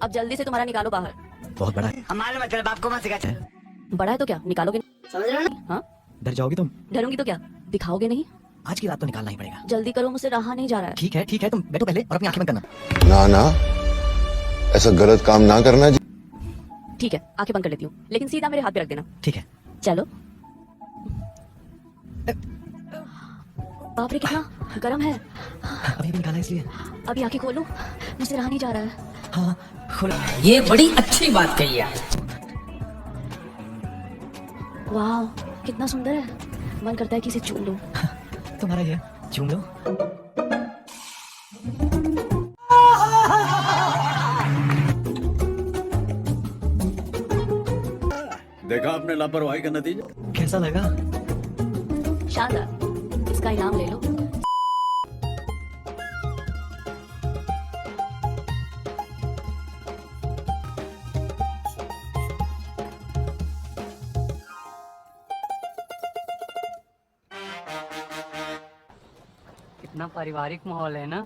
अब जल्दी से तुम्हारा निकालो बाहर। बहुत बड़ा है। हमारे मतलब बाप को मत सिखा। बड़ा है तो क्या निकालोगे? समझ रहे हो ना? हाँ, डर जाओगी तुम? डरूंगी तो क्या, दिखाओगे नहीं? आज की रात तो निकालना ही पड़ेगा। जल्दी करो, मुझसे रहा नहीं जा रहा है। ठीक है तुम बैठो पहले और अपनी आंखें बंद करना। ना ना, ऐसा गलत काम ना करना जी। ठीक है, आंखें बंद कर लेती हूँ, लेकिन सीधा मेरे हाथ पे रख देना। ठीक है। चलो। बाप रे कितना गर्म है। अभी भी निकाला इसलिए। अभी आंखें खोलो, मुझसे रहा नहीं जा रहा है। हाँ खोलो। ये बड़ी अच्छी बात कही है। वाह कितना सुंदर है, मन करता है कि इसे चूम लूं। तुम्हारा ये चूम लो। देखा आपने लापरवाही का नतीजा। कैसा लगा? शानदार, इसका इनाम ले लो। कितना पारिवारिक माहौल है ना।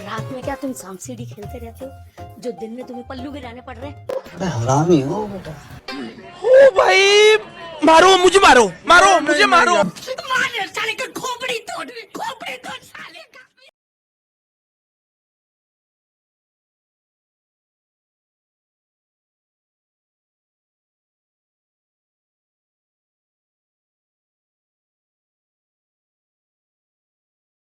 रात में क्या तुम सांप सीढ़ी खेलते रहते हो, जो दिन में तुम्हें पल्लू गिराने पड़ रहे हैं? हरामी हो बेटा। ओ भाई, मारो मुझे, मारो मुझे, मारो। मार साले का खोपड़ी तोड़, खोपड़ी तोड़।